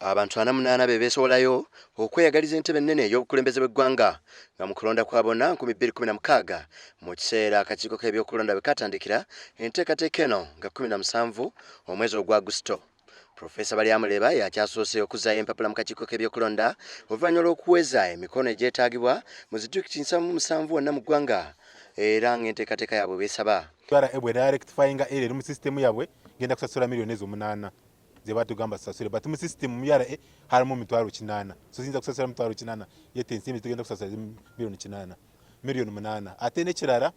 Abantu 48 be beesowolayo okweyagaliza entebe ennene ey'obukulembeze bw'eggwanga nga mu kulonda kwa bonna 2016 mu kiseera akakiiko k'ebyokulonda bwe katandikira enteekateeka eno nga 17 omwezi ogwa Augusito. Profesa Balyamuleba yakyasoose okuzaayo empapula mu kakiiko k'ebyokulonda oluvannyuma lw'okuweza emikono egyetaagibwa mu ziddirekiti 77 wonna mu ggwanga era ng'enteekateeka yaabwe beesaba. Bwera rectifyinga error mu system yabwe ngenda kusasula miliyoni ezo 8 zebatugamba sasule but mu system myara harimu 800 so zinza kusasula 800 yete nsimbi tugenda kusasula miliyoni 8 ate nekirara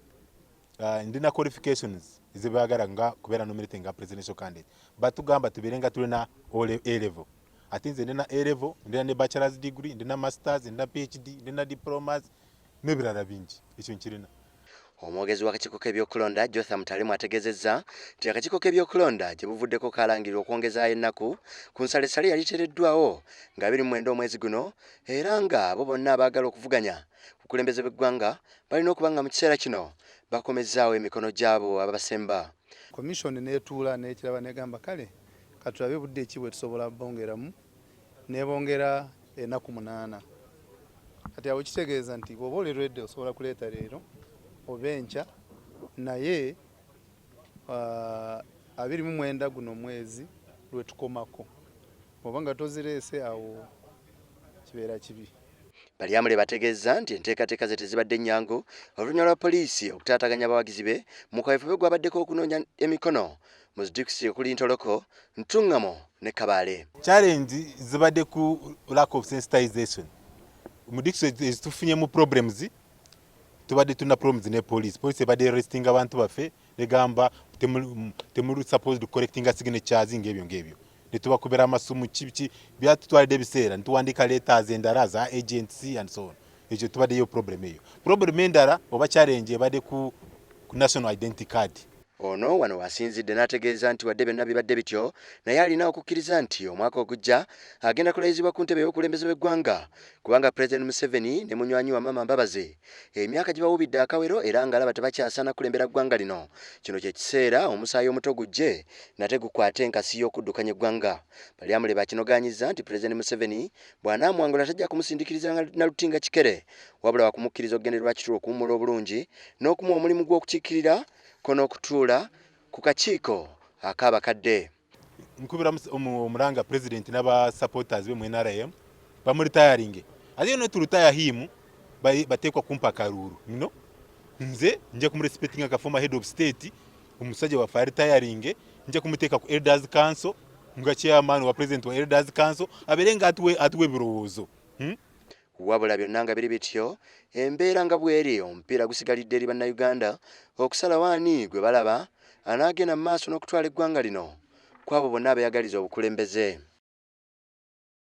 ndina qualifications zibagara nga kubera nominating nga presidential candidate batugamba tubirenga tulina A level ate nze ndina A level ndina ne bachelor's degree ndina masters ndina PhD ndina diplomas nebirara bingi ekyo nkirina. Omwogezi w'akakiiko k'ebyokulonda Jotham Talemu ategeezezza nti akakiiko k'ebyokulonda gye buvuddeko kaalangirira okwongezaayo ennaku ku nsalessale yali teereddwawo nga 29 omwezi guno era nga abo bonna abaagala okuvuganya ku bukulembeze bw'eggwanga balina okuba nga mu kiseera kino bakomezzaawo emikono gy'abo ababasemba. Komishoni neetuula n'ekiraba negamba kale katulabe budde ki bwe tusobola bongeramu nebongera ennaku 8 kati awo kitegeeza nti bw'oba oliredde osobola kuleeta leero obencha naye 29 guno mwezi lwe tukomako obanga tozirese awo kibeera kibi. Balyamuleba bategeeza nti enteekateeka ze tezibadde nnyangu oluvannyuma lwa poliisi okutaataganya abawagizi be mu kaweefube gwabaddeko okunoonya emikono mu ziddirekiti okuli Ntoloko, Ntuŋŋamo ne Kabaale. Challenge zibadde ku lack of sensitization mu district ezitufunye mu problems tubadde tuna problems ne police ebadde arresting abantu baffe negamba temuli supposed collecting signatures ng'ebyo netubakubera amasumu kiki byatutwalidde ebiseera nituwandika letters endala za agency and so on. Ekyo tubaddeyo problem endala oba challenge ebadde ku national identity card. Ono wano wasinzidde n'ategeeza nti wadde byonna bibadde bityo naye alina okukkiriza nti omwaka ogujja agenda kulayizibwa ku ntebe y'obukulembeze bw'eggwanga kubanga President Museveni ne munywanyi wa Mama Mbabazi emyaka gye bawubidde akawero era ng'alaba tebakyasaana kulembera ggwanga lino. Kino kye kiseera omusaayi omuto gujje nate gukwate enkasi y'okuddukanya eggwanga. Balyamuleba akinogaanyiza nti President Museveni bw'anaamwangula tajja kumusindikiriza na lutinga kikere wabula wakumukkiriza okugendererwa kitulo okuwummula obulungi n'okumuwa omulimu gw'okukiikirira kono okutuula ku kakiiko ak'abakadde. Nkubira omulanga president n'aba supporters be mu NRM bamulitayaringe ate no tulutaya himu batekwa kumpa karuru nze nje kumrespecting nga former head of state omusajja wa fire tiring nje kumuteeka ku Elders Council nga chairman wa president wa Elders Council aberenga atuwe birowoozo. Wabula byonna nga biri bityo embeera nga bweri omupiira gusigalidde eri bannayuganda okusala waani gwe balaba anaagenda mu maaso n'okutwala eggwanga lino kw'abo bonna abeeyagaliza obukulembeze.